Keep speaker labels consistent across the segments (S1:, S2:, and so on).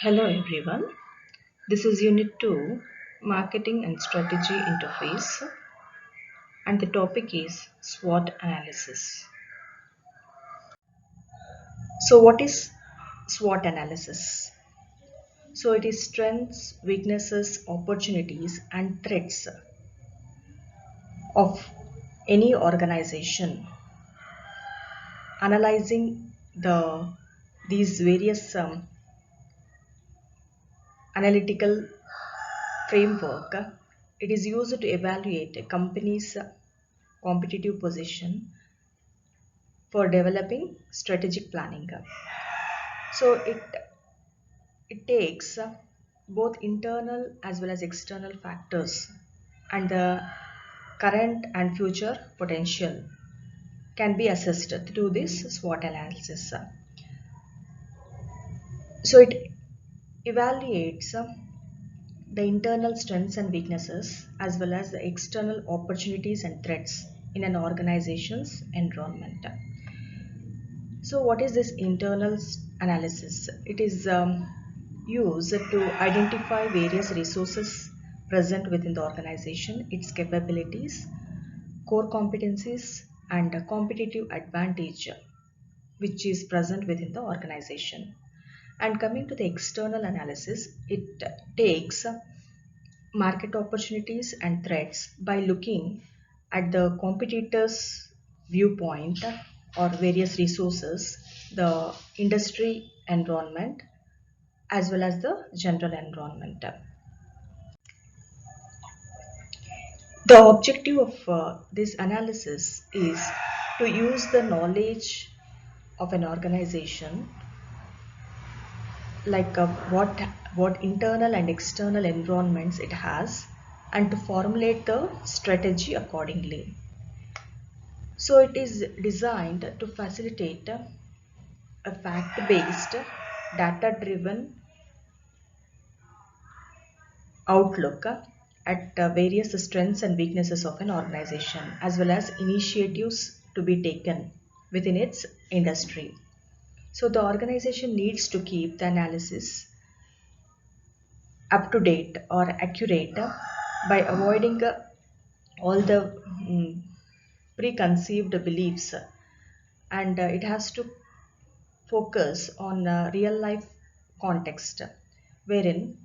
S1: Hello everyone. This is Unit 2 Marketing and Strategy Interface, and the topic is SWOT analysis. So, what is SWOT analysis? So, it is strengths, weaknesses, opportunities, and threats of any organization, analyzing these various analytical framework. It is used to evaluate a company's competitive position for developing strategic planning. So it takes both internal as well as external factors, and the current and future potential can be assessed through this SWOT analysis. So it evaluates the internal strengths and weaknesses as well as the external opportunities and threats in an organization's environment. So, what is this internal analysis? It is used to identify various resources present within the organization, its capabilities, core competencies, and a competitive advantage which is present within the organization. And coming to the external analysis, it takes market opportunities and threats by looking at the competitors' viewpoint or various resources, the industry environment, as well as the general environment. The objective of this analysis is to use the knowledge of an organization, like what internal and external environments it has, and to formulate the strategy accordingly. So it is designed to facilitate a fact-based, data-driven outlook at various strengths and weaknesses of an organization, as well as initiatives to be taken within its industry. So the organization needs to keep the analysis up to date or accurate by avoiding all the preconceived beliefs, and it has to focus on real life context, wherein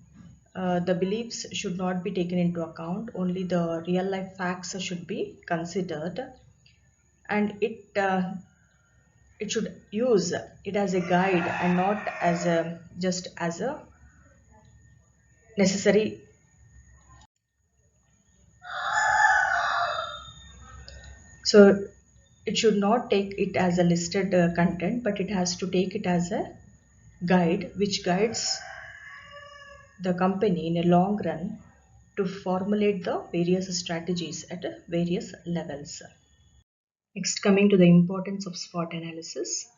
S1: the beliefs should not be taken into account, only the real life facts should be considered, and it should use it as a guide and not as a just as a necessary. So it should not take it as a listed content, but it has to take it as a guide which guides the company in a long run to formulate the various strategies at various levels. Next, coming to the importance of SWOT analysis.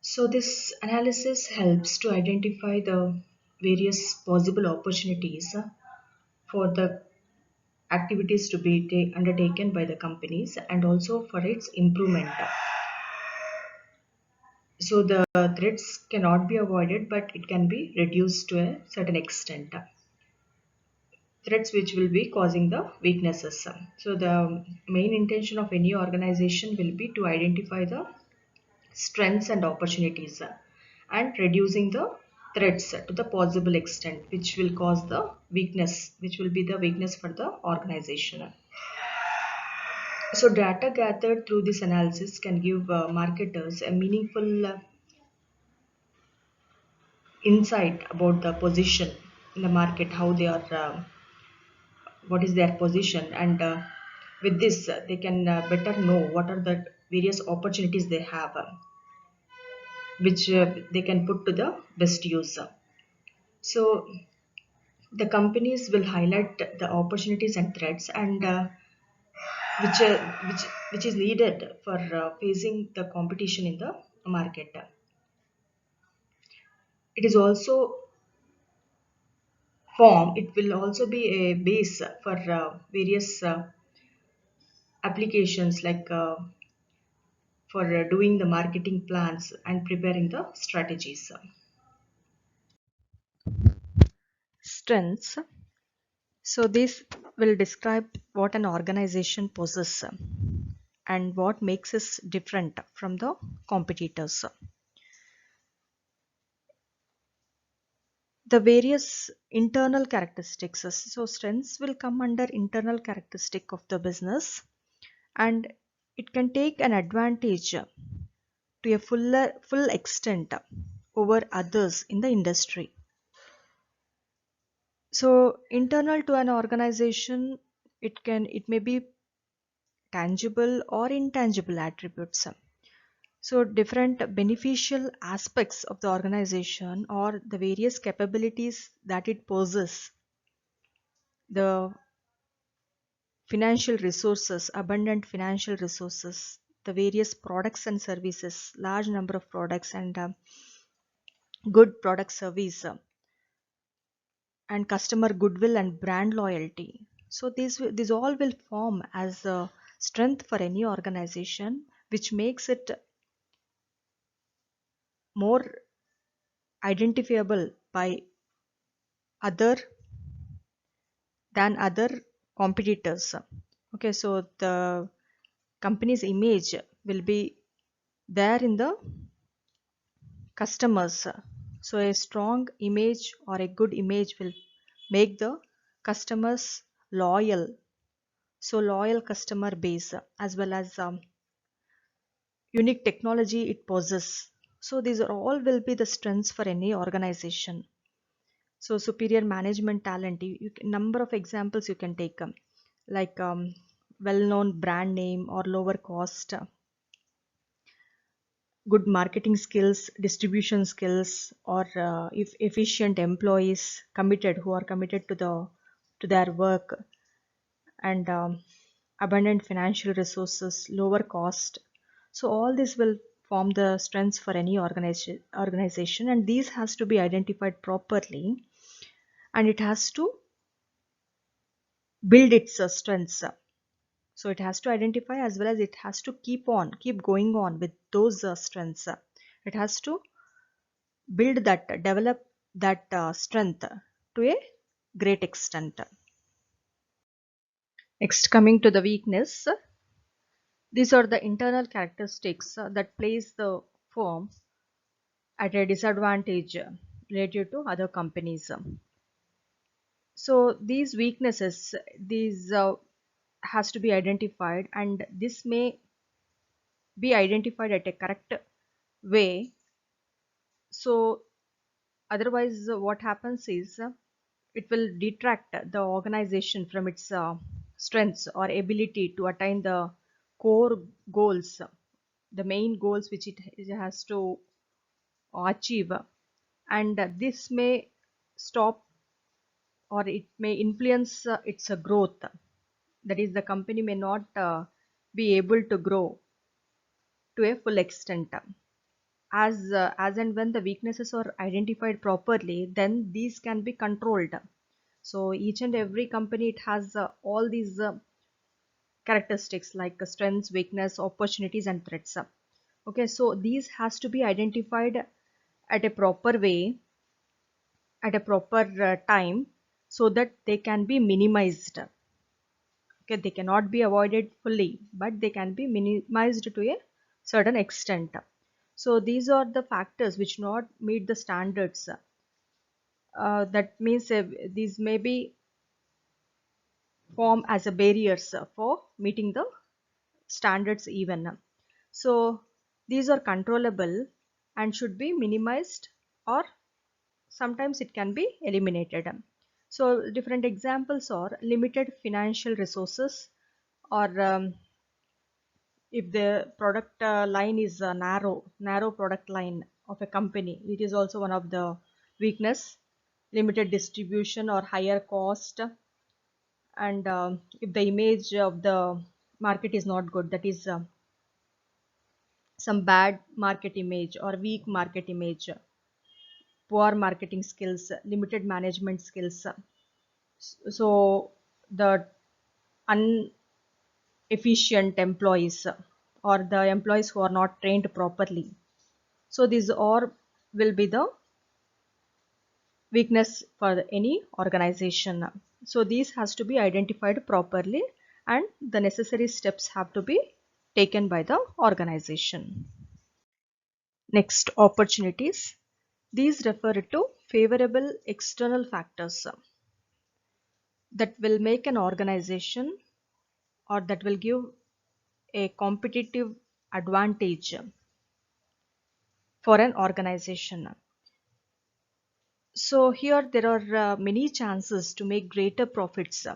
S1: So this analysis helps to identify the various possible opportunities for the activities to be undertaken by the companies, and also for its improvement. So the threats cannot be avoided, but it can be reduced to a certain extent. Threats which will be causing the weaknesses. So the main intention of any organization will be to identify the strengths and opportunities, and reducing the threats to the possible extent which will cause the weakness, which will be the weakness for the organization. So data gathered through this analysis can give marketers a meaningful insight about the position in the market, how they are, what is their position, and with this they can better know what are the various opportunities they have, which they can put to the best use. So the companies will highlight the opportunities and threats, and which is needed for facing the competition in the market. It is also it will also be a base for various applications, like for doing the marketing plans and preparing the strategies. Strengths. So this will describe what an organization possesses and what makes us different from the competitors. The various internal characteristics. So strengths will come under internal characteristic of the business, and it can take an advantage to a full extent over others in the industry. So internal to an organization, it may be tangible or intangible attributes. So different beneficial aspects of the organization or the various capabilities that it possesses, the financial resources, abundant financial resources, the various products and services, large number of products and good product service, and customer goodwill and brand loyalty. So these all will form as a strength for any organization, which makes it more identifiable by other than other competitors. Okay, so the company's image will be there in the customers. So a strong image or a good image will make the customers loyal. So loyal customer base as well as unique technology it possesses. So these are all will be the strengths for any organization. So superior management talent, number of examples you can take, like well-known brand name or lower cost, good marketing skills, distribution skills, or if efficient employees committed who are committed to their work, and abundant financial resources, lower cost. So all this will form the strengths for any organization, and these has to be identified properly, and it has to build its strengths. So it has to identify as well as it has to keep going on with those strengths. It has to develop that strength to a great extent. Next, coming to the weakness, these are the internal characteristics that place the firm at a disadvantage related to other companies. So these weaknesses, these has to be identified, and this may be identified at a correct way. So otherwise, what happens is it will detract the organization from its strengths or ability to attain the core goals, the main goals which it has to achieve, and this may stop or it may influence its growth. That is, the company may not be able to grow to a full extent. As and when the weaknesses are identified properly, then these can be controlled. So each and every company, it has all these characteristics like strengths, weakness, opportunities and threats. Okay, so these has to be identified at a proper way, at a proper time, so that they can be minimized. Okay, they cannot be avoided fully, but they can be minimized to a certain extent. So these are the factors which not meet the standards. That means these may be form as a barriers for meeting the standards even. So these are controllable and should be minimized, or sometimes it can be eliminated. So different examples are limited financial resources, or if the product line is a narrow product line of a company, it is also one of the weakness. Limited distribution or higher cost, and if the image of the market is not good, that is some bad market image or weak market image, poor marketing skills, limited management skills. So the inefficient employees, or the employees who are not trained properly. So these all will be the weakness for any organization. So these has to be identified properly and the necessary steps have to be taken by the organization. Next, opportunities. These refer to favorable external factors that will make an organization or that will give a competitive advantage for an organization. So here there are many chances to make greater profits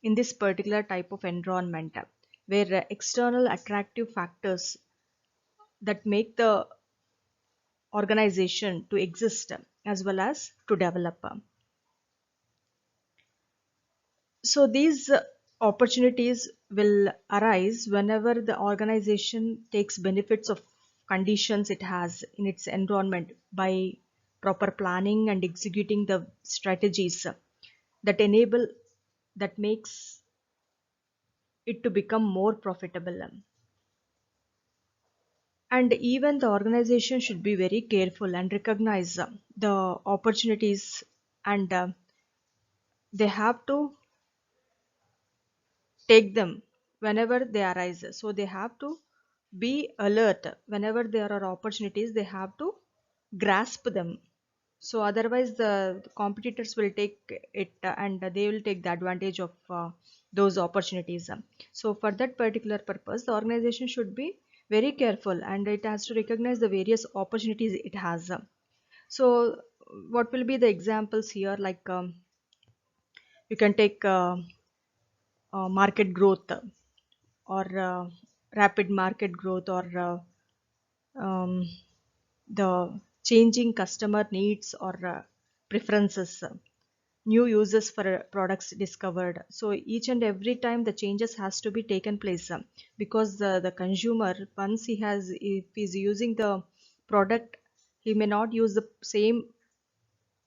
S1: in this particular type of environment where external attractive factors that make the organization to exist as well as to develop. So these opportunities will arise whenever the organization takes benefits of conditions it has in its environment by proper planning and executing the strategies that enable that makes it to become more profitable. And even the organization should be very careful and recognize the opportunities, and they have to take them whenever they arise. So they have to be alert whenever there are opportunities, they have to grasp them. So otherwise the competitors will take it and they will take the advantage of those opportunities. So for that particular purpose the organization should be very careful and it has to recognize the various opportunities it has. So what will be the examples here, like you can take market growth or rapid market growth or um, the changing customer needs or preferences, new uses for products discovered. So each and every time the changes has to be taken place because the consumer, once he has, if he's using the product, he may not use the same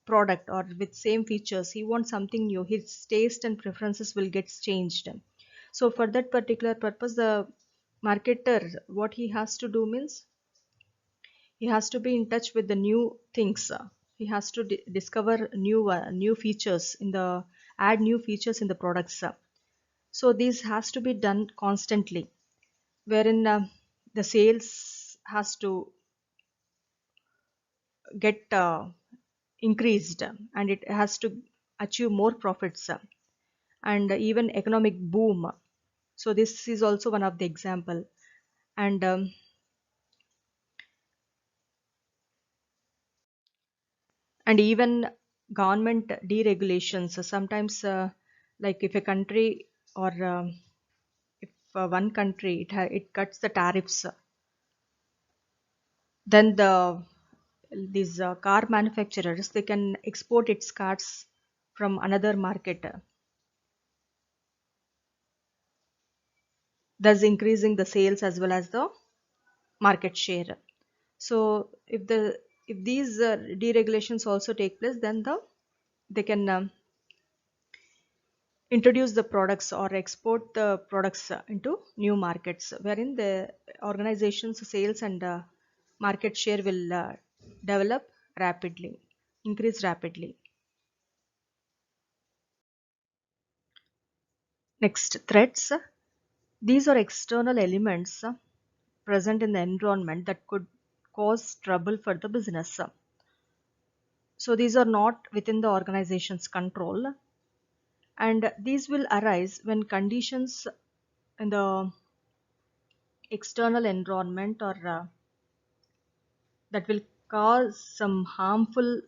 S1: product or with same features. He wants something new, his taste and preferences will get changed. So for that particular purpose the marketer, what he has to do means he has to be in touch with the new things. He has to discover new features in the, add new features in the products. So this has to be done constantly, wherein the sales has to get increased and it has to achieve more profits and even economic boom. So this is also one of the example. And even government deregulations. So sometimes like if a country or if one country it cuts the tariffs, then these car manufacturers they can export its cars from another market, thus increasing the sales as well as the market share. So if these deregulations also take place, then they can introduce the products or export the products into new markets, wherein the organization's sales and market share will develop rapidly, increase rapidly. Next, threats. These are external elements present in the environment that could cause trouble for the business. So these are not within the organization's control, and these will arise when conditions in the external environment or that will cause some harmful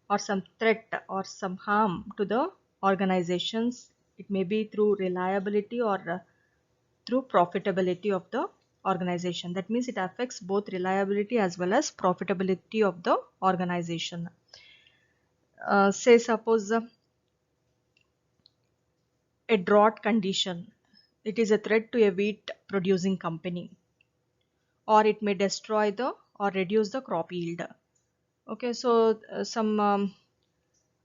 S1: or some threat or some harm to the organizations. It may be through reliability or through profitability of the organization. That means it affects both reliability as well as profitability of the organization. Say suppose a drought condition, it is a threat to a wheat producing company, or it may destroy the or reduce the crop yield. Okay, so some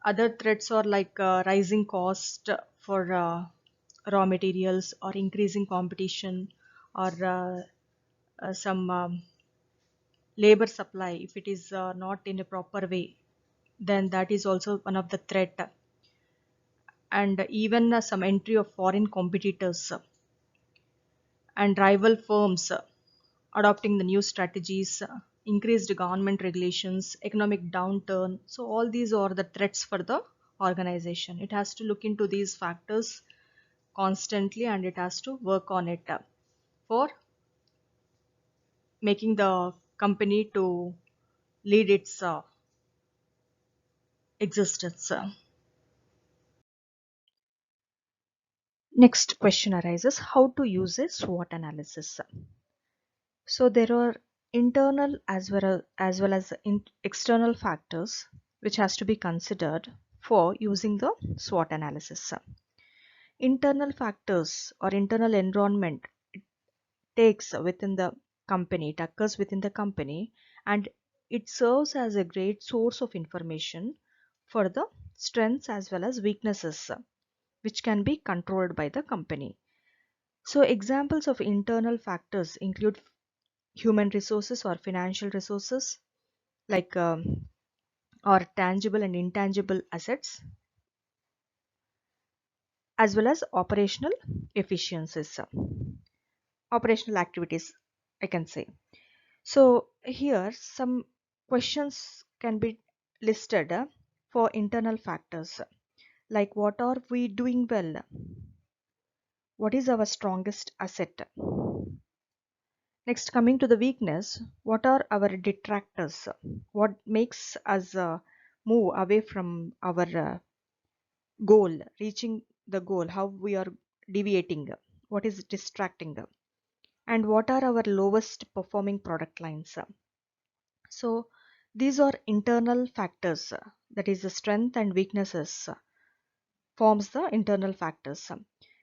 S1: other threats are like rising cost for raw materials or increasing competition or some labor supply if it is not in a proper way. then that is also one of the threat. And even some entry of foreign competitors and rival firms adopting the new strategies, increased government regulations, economic downturn. So all these are the threats for the organization. It has to look into these factors constantly, and it has to work on it for making the company to lead its existence. Next question arises, how to use a SWOT analysis. So there are internal as well as external factors which has to be considered for using the SWOT analysis. Internal factors or internal environment takes within the company, it occurs within the company, and it serves as a great source of information for the strengths as well as weaknesses which can be controlled by the company. So examples of internal factors include human resources or financial resources, like or tangible and intangible assets, as well as operational efficiencies, operational activities, I can say. So here some questions can be listed for internal factors, like what are we doing well, what is our strongest asset. Next, coming to the weakness, what are our detractors, what makes us move away from our goal, reaching the goal, how we are deviating, what is distracting, and what are our lowest performing product lines. So these are internal factors, that is the strength and weaknesses forms the internal factors.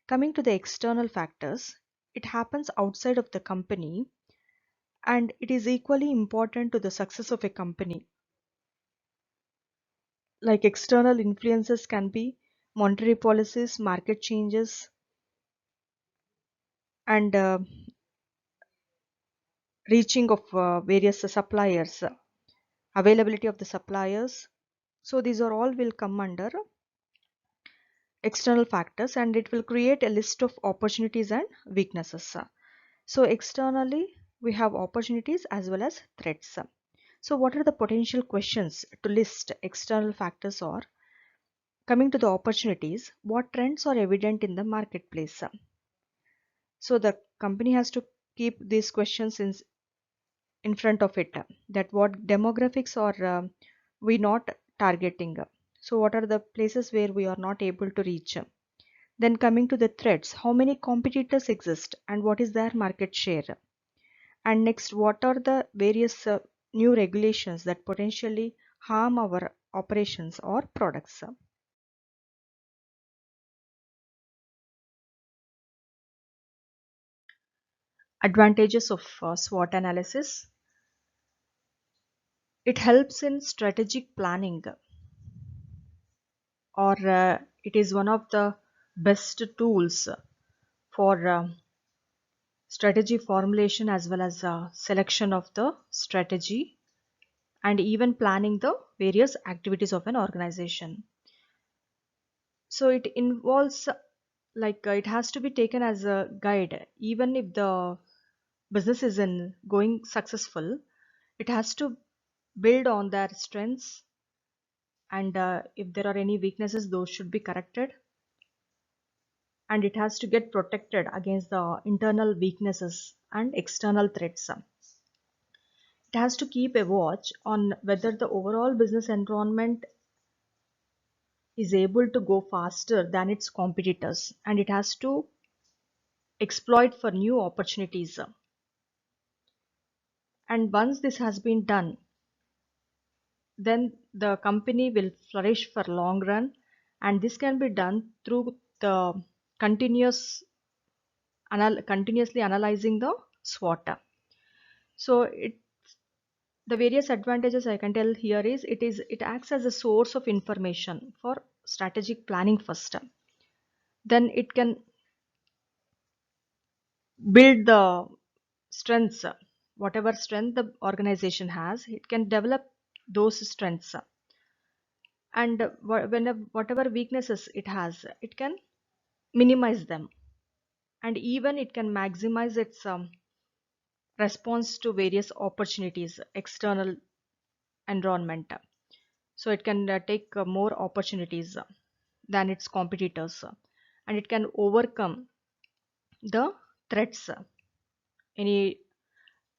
S1: Coming to the external factors, it happens outside of the company and it is equally important to the success of a company. Like external influences can be monetary policies, market changes, and reaching of various suppliers, availability of the suppliers. So these are all will come under external factors, and it will create a list of opportunities and weaknesses. So externally we have opportunities as well as threats. So what are the potential questions to list external factors? Or coming to the opportunities, what trends are evident in the marketplace? So the company has to keep these questions in front of it, that what demographics are we not targeting. So what are the places where we are not able to reach? Then coming to the threats, how many competitors exist and what is their market share? And next, what are the various new regulations that potentially harm our operations or products? Advantages of SWOT analysis. It helps in strategic planning, or it is one of the best tools for strategy formulation as well as selection of the strategy and even planning the various activities of an organization. So it involves it has to be taken as a guide. Even if the business is in going successful, it has to build on their strengths, and if there are any weaknesses, those should be corrected, and it has to get protected against the internal weaknesses and external threats. It has to keep a watch on whether the overall business environment is able to go faster than its competitors, and it has to exploit for new opportunities. And once this has been done, then the company will flourish for long run, and this can be done through the continuously analyzing the SWOT. So the various advantages I can tell here is it acts as a source of information for strategic planning first. Then it can build the strengths, whatever strength the organization has, it can develop those strengths. and whatever weaknesses it has, it can minimize them, and even it can maximize its response to various opportunities, external environment. So it can take more opportunities than its competitors, and it can overcome the threats, any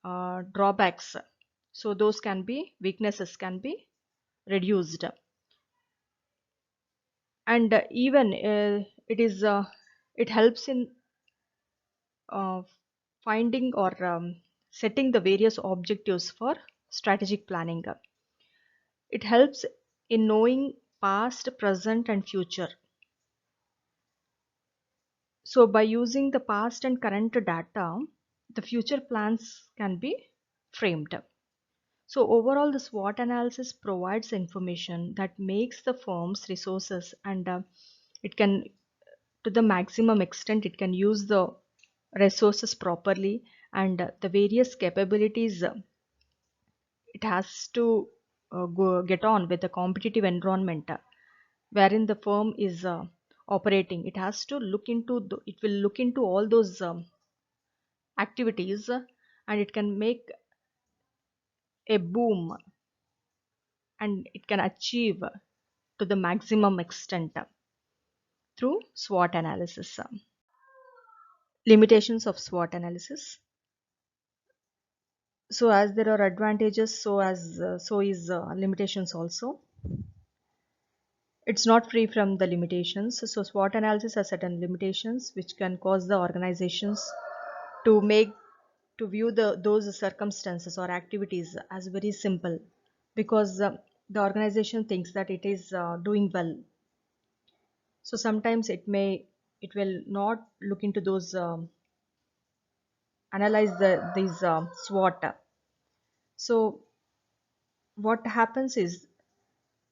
S1: drawbacks. So those can be weaknesses can be reduced, and even it helps in uh, finding or setting the various objectives for strategic planning. It helps in knowing past, present, and future. So by using the past and current data, the future plans can be framed. So overall, the SWOT analysis provides information that makes the firm's resources, and it can, to the maximum extent, it can use the resources properly, and the various capabilities it has to get on with the competitive environment wherein the firm is operating. It has to look into it will look into all those activities, and it can make a boom, and it can achieve to the maximum extent through SWOT analysis. Limitations of SWOT analysis. So as there are advantages, so is limitations also. It's not free from the limitations. So SWOT analysis has certain limitations which can cause the organizations to make to view those circumstances or activities as very simple, because the organization thinks that it is doing well. So sometimes it will not look into those analyze these SWOT. So what happens is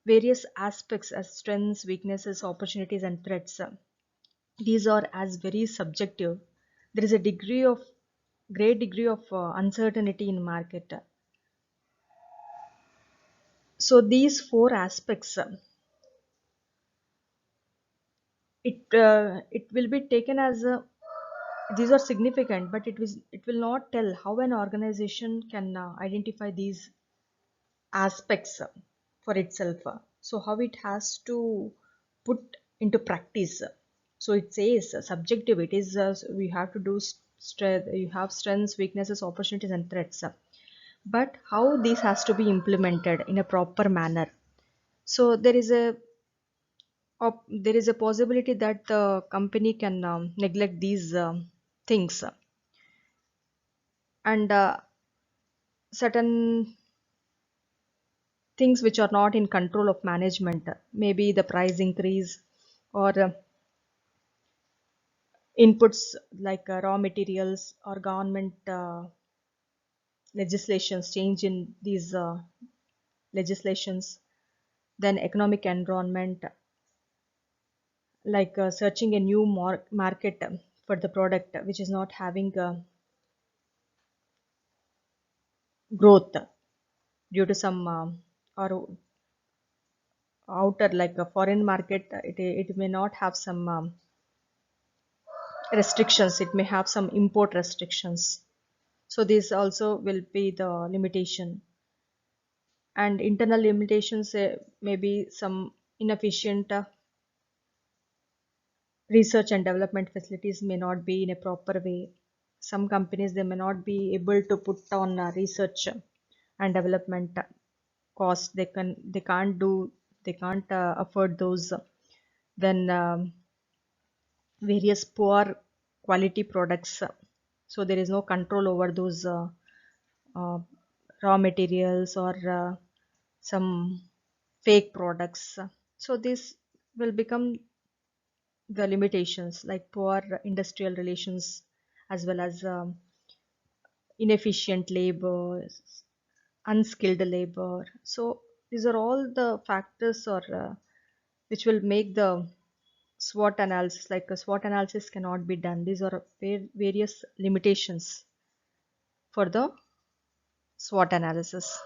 S1: various aspects as strengths, weaknesses, opportunities, and threats. These are as very subjective. There is a great degree of uncertainty in market. So these four aspects, it will be taken as these are significant, but it will not tell how an organization can identify these aspects for itself. So how it has to put into practice. So it says subjective. It is we have to do strength. You have strengths, weaknesses, opportunities, and threats. But how this has to be implemented in a proper manner. So there is a possibility that the company can neglect these things, and certain things which are not in control of management, maybe the price increase, or inputs like raw materials, or government legislations, change in these legislations, then economic environment, like searching a new market for the product which is not having growth due to some or outer, like a foreign market, it may not have some restrictions, it may have some import restrictions. So this also will be the limitation. And internal limitations, may be some inefficient research and development facilities may not be in a proper way. Some companies, they may not be able to put on research and development cost. They can't afford those. Then various poor quality products. So there is no control over those uh, raw materials, or some fake products. So this will become the limitations, like poor industrial relations, as well as inefficient labor, unskilled labor. So these are all the factors, or which will make the SWOT analysis, like a SWOT analysis cannot be done. These are various limitations for the SWOT analysis.